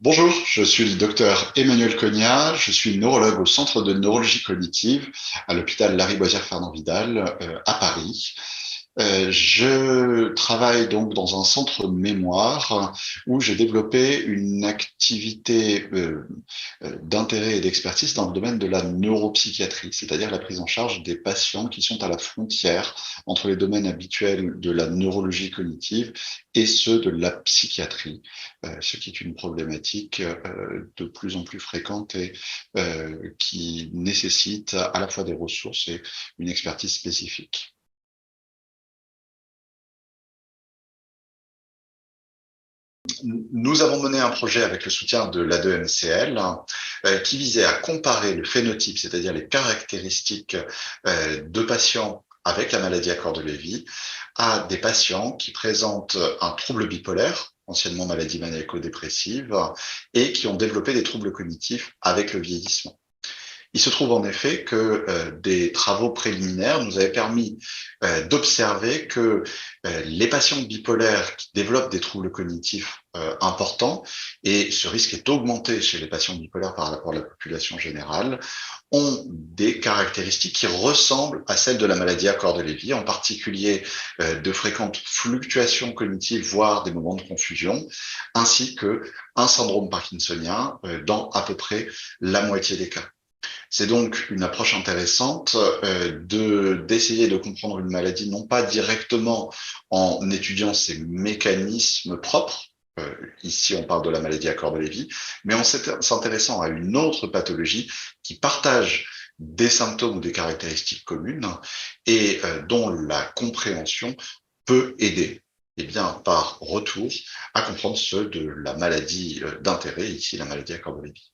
Bonjour, je suis le docteur Emmanuel Cognat, je suis neurologue au Centre de neurologie cognitive à l'hôpital Lariboisière-Fernand-Vidal à Paris. Je travaille donc dans un centre mémoire où j'ai développé une activité d'intérêt et d'expertise dans le domaine de la neuropsychiatrie, c'est-à-dire la prise en charge des patients qui sont à la frontière entre les domaines habituels de la neurologie cognitive et ceux de la psychiatrie, ce qui est une problématique de plus en plus fréquente et qui nécessite à la fois des ressources et une expertise spécifique. Nous avons mené un projet avec le soutien de l'A2MCL qui visait à comparer le phénotype, c'est-à-dire les caractéristiques de patients avec la maladie à corps de Lévy à des patients qui présentent un trouble bipolaire, anciennement maladie maniaco-dépressive, et qui ont développé des troubles cognitifs avec le vieillissement. Il se trouve en effet que des travaux préliminaires nous avaient permis d'observer que les patients bipolaires qui développent des troubles cognitifs importants, et ce risque est augmenté chez les patients bipolaires par rapport à la population générale, ont des caractéristiques qui ressemblent à celles de la maladie à corps de Lévy, en particulier de fréquentes fluctuations cognitives, voire des moments de confusion, ainsi que un syndrome parkinsonien dans à peu près la moitié des cas. C'est donc une approche intéressante d'essayer de comprendre une maladie, non pas directement en étudiant ses mécanismes propres, ici on parle de la maladie à corps de Lévy, mais en s'intéressant à une autre pathologie qui partage des symptômes ou des caractéristiques communes et dont la compréhension peut aider, eh bien, par retour, à comprendre ceux de la maladie d'intérêt, ici la maladie à corps de Lévy.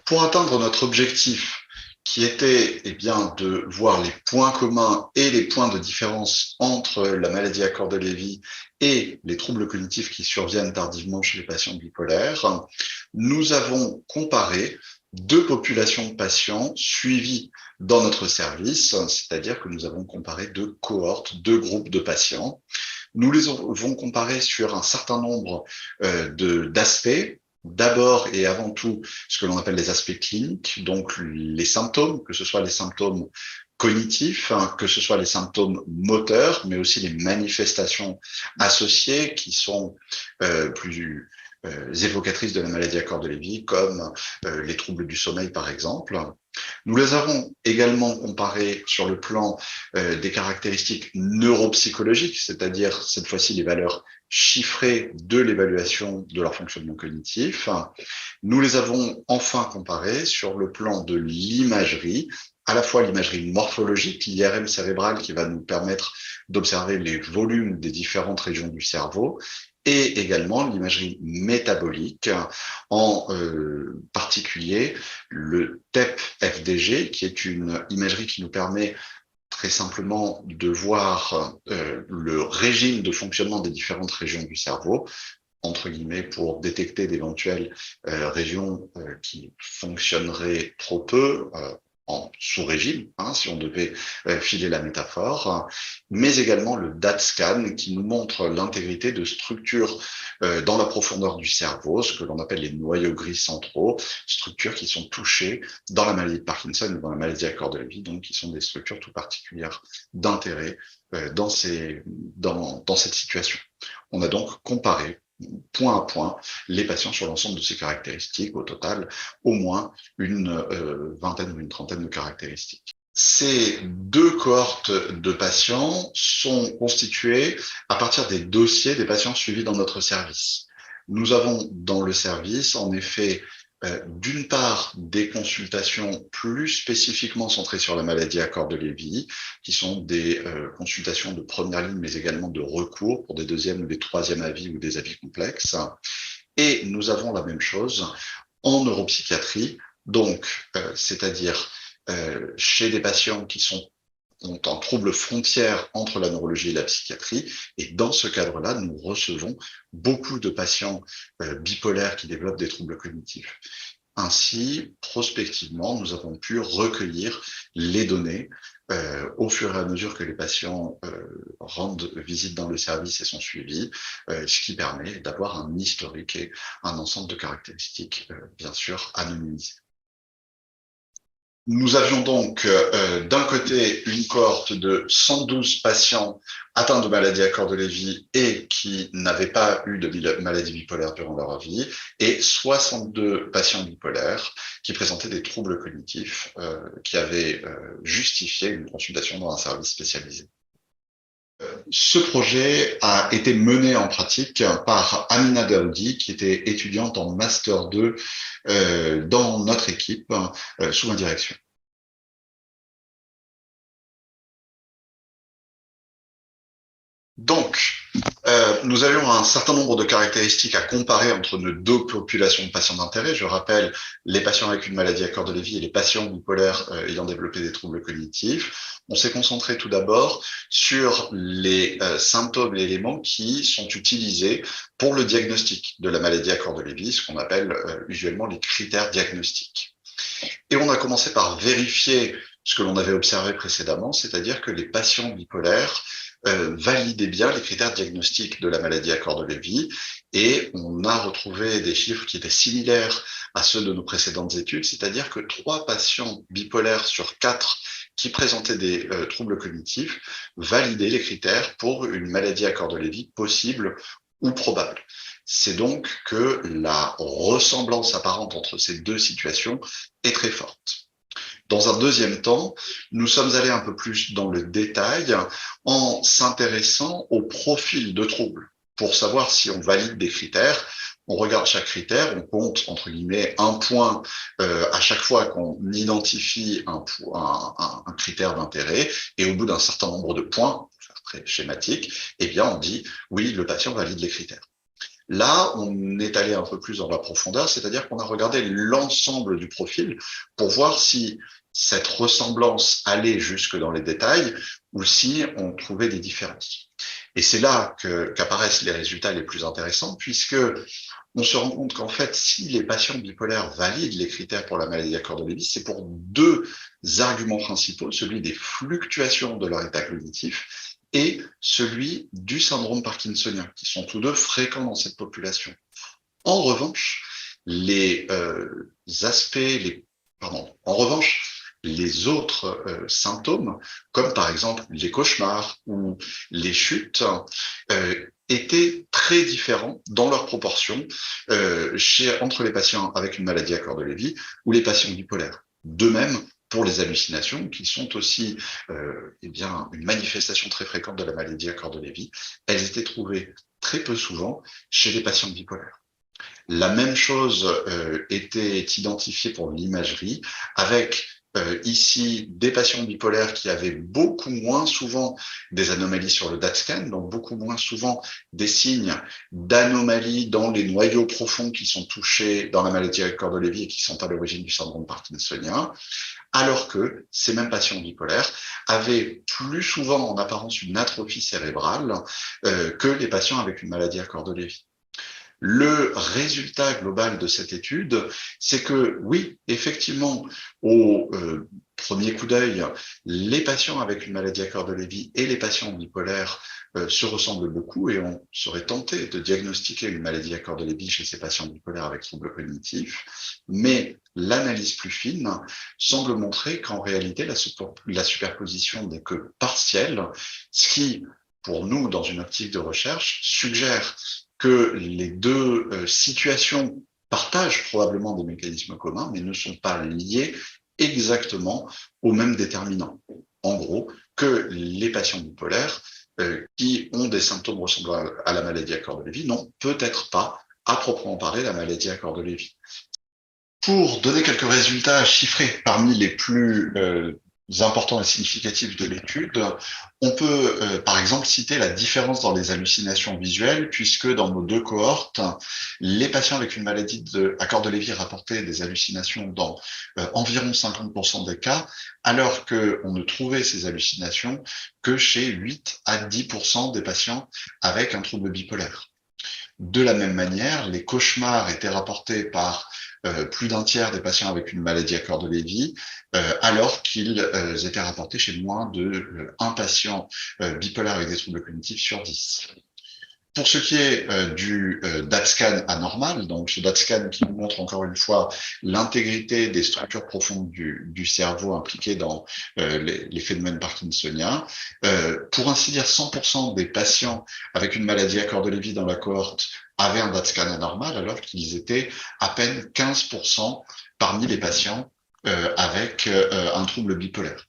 Pour atteindre notre objectif, qui était eh bien, de voir les points communs et les points de différence entre la maladie à corps de Lévy et les troubles cognitifs qui surviennent tardivement chez les patients bipolaires, nous avons comparé deux populations de patients suivis dans notre service, c'est-à-dire que nous avons comparé deux cohortes, deux groupes de patients. Nous les avons comparés sur un certain nombre d'aspects. D'abord et avant tout, ce que l'on appelle les aspects cliniques, donc les symptômes, que ce soit les symptômes cognitifs, hein, que ce soit les symptômes moteurs, mais aussi les manifestations associées qui sont plus évocatrices de la maladie à corps de Lévy, comme les troubles du sommeil, par exemple. Nous les avons également comparés sur le plan des caractéristiques neuropsychologiques, c'est-à-dire cette fois-ci les valeurs chiffrées de l'évaluation de leur fonctionnement cognitif. Nous les avons enfin comparés sur le plan de l'imagerie, à la fois l'imagerie morphologique, l'IRM cérébrale qui va nous permettre d'observer les volumes des différentes régions du cerveau, et également l'imagerie métabolique, en particulier le TEP-FDG, qui est une imagerie qui nous permet très simplement de voir le régime de fonctionnement des différentes régions du cerveau, entre guillemets, pour détecter d'éventuelles régions qui fonctionneraient trop peu, en sous-régime, hein, si on devait filer la métaphore, mais également le DAT-scan qui nous montre l'intégrité de structures dans la profondeur du cerveau, ce que l'on appelle les noyaux gris centraux, structures qui sont touchées dans la maladie de Parkinson ou dans la maladie à corps de Lévy, donc qui sont des structures tout particulières d'intérêt dans cette situation. On a donc comparé point à point les patients sur l'ensemble de ces caractéristiques, au total, au moins une vingtaine ou une trentaine de caractéristiques. Ces deux cohortes de patients sont constituées à partir des dossiers des patients suivis dans notre service. Nous avons dans le service, en effet, d'une part, des consultations plus spécifiquement centrées sur la maladie à corps de Lévy, qui sont des consultations de première ligne, mais également de recours pour des deuxièmes ou des troisièmes avis ou des avis complexes. Et nous avons la même chose en neuropsychiatrie, donc c'est-à-dire chez des patients qui ont un trouble frontière entre la neurologie et la psychiatrie. Et dans ce cadre-là, nous recevons beaucoup de patients bipolaires qui développent des troubles cognitifs. Ainsi, prospectivement, nous avons pu recueillir les données au fur et à mesure que les patients rendent visite dans le service et sont suivis, ce qui permet d'avoir un historique et un ensemble de caractéristiques, bien sûr, anonymisées. Nous avions donc d'un côté une cohorte de 112 patients atteints de maladie à corps de Lévy et qui n'avaient pas eu de maladie bipolaire durant leur vie, et 62 patients bipolaires qui présentaient des troubles cognitifs qui avaient justifié une consultation dans un service spécialisé. Ce projet a été mené en pratique par Amina Daoudi, qui était étudiante en Master 2 dans notre équipe, sous ma direction. Donc, nous avions un certain nombre de caractéristiques à comparer entre nos deux populations de patients d'intérêt. Je rappelle, les patients avec une maladie à corps de Lévy et les patients bipolaires ayant développé des troubles cognitifs. On s'est concentré tout d'abord sur les symptômes et éléments qui sont utilisés pour le diagnostic de la maladie à corps de Lévy, ce qu'on appelle usuellement les critères diagnostiques. Et on a commencé par vérifier ce que l'on avait observé précédemment, c'est-à-dire que les patients bipolaires validaient bien les critères diagnostiques de la maladie à corps de Lévy, et on a retrouvé des chiffres qui étaient similaires à ceux de nos précédentes études, c'est-à-dire que 3 patients bipolaires sur 4 qui présentaient des troubles cognitifs validaient les critères pour une maladie à corps de Lévy possible ou probable. C'est donc que la ressemblance apparente entre ces deux situations est très forte. Dans un deuxième temps, nous sommes allés un peu plus dans le détail en s'intéressant au profil de trouble pour savoir si on valide des critères. On regarde chaque critère, on compte entre guillemets un point à chaque fois qu'on identifie un critère d'intérêt, et au bout d'un certain nombre de points, pour faire très schématique, eh bien on dit oui, le patient valide les critères. Là, on est allé un peu plus dans la profondeur, c'est-à-dire qu'on a regardé l'ensemble du profil pour voir si cette ressemblance allait jusque dans les détails ou si on trouvait des différences. Et c'est là qu'apparaissent les résultats les plus intéressants, puisque on se rend compte qu'en fait, si les patients bipolaires valident les critères pour la maladie à corps de Lévy, c'est pour 2 arguments principaux, celui des fluctuations de leur état cognitif et celui du syndrome parkinsonien, qui sont tous deux fréquents dans cette population. En revanche, les autres symptômes, comme par exemple les cauchemars ou les chutes, étaient très différents dans leur proportion entre les patients avec une maladie à corps de Lévy ou les patients bipolaires. De même, pour les hallucinations, qui sont aussi une manifestation très fréquente de la maladie à corps de Lévy, elles étaient trouvées très peu souvent chez les patients bipolaires. La même chose était identifiée pour l'imagerie, avec ici des patients bipolaires qui avaient beaucoup moins souvent des anomalies sur le DAT-scan, donc beaucoup moins souvent des signes d'anomalies dans les noyaux profonds qui sont touchés dans la maladie à corps de Lévy et qui sont à l'origine du syndrome parkinsonien, alors que ces mêmes patients bipolaires avaient plus souvent en apparence une atrophie cérébrale que les patients avec une maladie à corps de Lévy. Le résultat global de cette étude, c'est que oui, effectivement, au premier coup d'œil, les patients avec une maladie à corps de Lévy et les patients bipolaires se ressemblent beaucoup, et on serait tenté de diagnostiquer une maladie à corps de Lévy chez ces patients bipolaires avec troubles cognitifs, mais l'analyse plus fine semble montrer qu'en réalité, la superposition n'est que partielle, ce qui, pour nous, dans une optique de recherche, suggère que les deux situations partagent probablement des mécanismes communs, mais ne sont pas liées exactement aux mêmes déterminants. En gros, que les patients bipolaires qui ont des symptômes ressemblant à la maladie à corps de Lévy n'ont peut-être pas, à proprement parler, la maladie à corps de Lévy. Pour donner quelques résultats chiffrés parmi les plus importants et significatifs de l'étude, on peut par exemple citer la différence dans les hallucinations visuelles, puisque dans nos 2 cohortes, les patients avec une maladie à corps de Lévy rapportaient des hallucinations dans environ 50% des cas, alors qu'on ne trouvait ces hallucinations que chez 8 à 10% des patients avec un trouble bipolaire. De la même manière, les cauchemars étaient rapportés par plus d'un tiers des patients avec une maladie à corps de Lévy, alors qu'ils étaient rapportés chez moins de un patient bipolaire avec des troubles cognitifs sur 10. Pour ce qui est du DaTscan anormal, donc ce DaTscan qui nous montre encore une fois l'intégrité des structures profondes du cerveau impliquées dans les phénomènes parkinsoniens, pour ainsi dire 100% des patients avec une maladie à corps de Lévy dans la cohorte avaient un DaTscan anormal, alors qu'ils étaient à peine 15% parmi les patients avec un trouble bipolaire.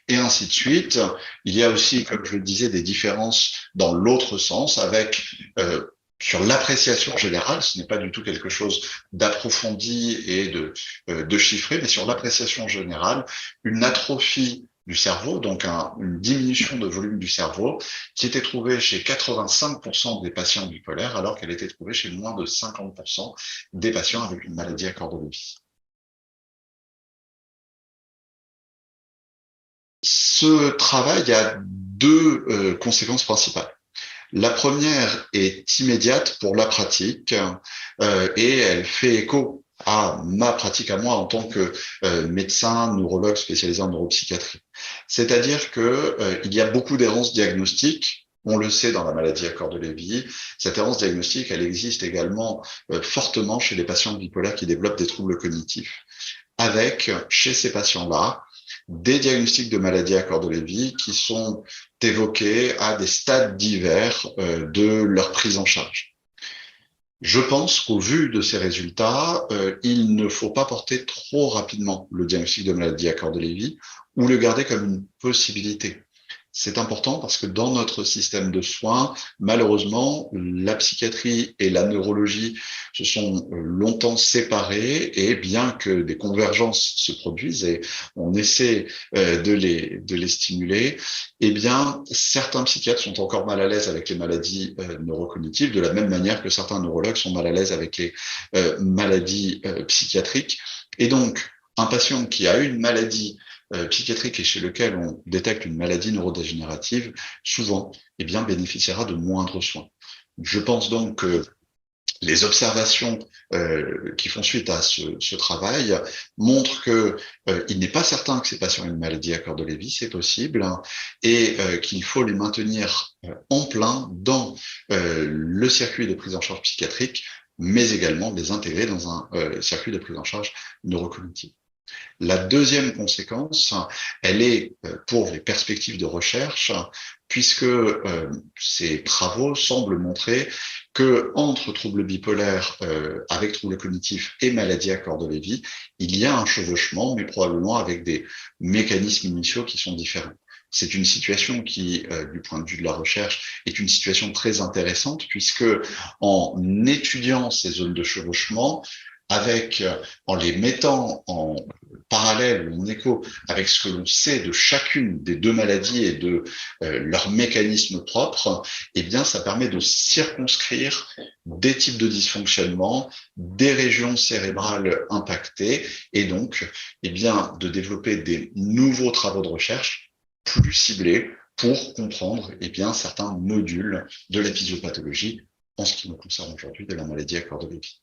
Et ainsi de suite. Il y a aussi, comme je le disais, des différences dans l'autre sens avec sur l'appréciation générale, ce n'est pas du tout quelque chose d'approfondi et de chiffré, mais sur l'appréciation générale, une atrophie du cerveau, donc une diminution de volume du cerveau, qui était trouvée chez 85% des patients bipolaires, alors qu'elle était trouvée chez moins de 50% des patients avec une maladie à corps de Lévy. Ce travail a deux conséquences principales. La première est immédiate pour la pratique et elle fait écho à ma pratique à moi en tant que médecin neurologue spécialisé en neuropsychiatrie. C'est-à-dire que il y a beaucoup d'errances diagnostiques. On le sait dans la maladie à corps de Lévy. Cette errance diagnostique, elle existe également fortement chez les patients bipolaires qui développent des troubles cognitifs. Avec, chez ces patients-là, des diagnostics de maladies à corps de Lévy qui sont évoqués à des stades divers de leur prise en charge. Je pense qu'au vu de ces résultats, il ne faut pas porter trop rapidement le diagnostic de maladie à corps de Lévy ou le garder comme une possibilité. C'est important parce que dans notre système de soins, malheureusement, la psychiatrie et la neurologie se sont longtemps séparées et bien que des convergences se produisent et on essaie de les stimuler, eh bien, certains psychiatres sont encore mal à l'aise avec les maladies neurocognitives de la même manière que certains neurologues sont mal à l'aise avec les maladies psychiatriques. Et donc, un patient qui a une maladie psychiatrique et chez lequel on détecte une maladie neurodégénérative, souvent, eh bien, bénéficiera de moindres soins. Je pense donc que les observations qui font suite à ce travail montrent que il n'est pas certain que ces patients aient une maladie à corps de Lévy, c'est possible, hein, et qu'il faut les maintenir en plein dans le circuit de prise en charge psychiatrique, mais également les intégrer dans un circuit de prise en charge neurocognitive. La deuxième conséquence, elle est pour les perspectives de recherche, puisque ces travaux semblent montrer que entre troubles bipolaires avec troubles cognitifs et maladie à corps de Lévy, il y a un chevauchement, mais probablement avec des mécanismes initiaux qui sont différents. C'est une situation qui, du point de vue de la recherche, est une situation très intéressante, puisque en étudiant ces zones de chevauchement, en les mettant en parallèle ou en écho avec ce que l'on sait de chacune des deux maladies et de leurs mécanismes propres, eh bien, ça permet de circonscrire des types de dysfonctionnement, des régions cérébrales impactées, et donc, eh bien, de développer des nouveaux travaux de recherche plus ciblés pour comprendre, eh bien, certains modules de la physiopathologie en ce qui nous concerne aujourd'hui de la maladie à corps de Lévy.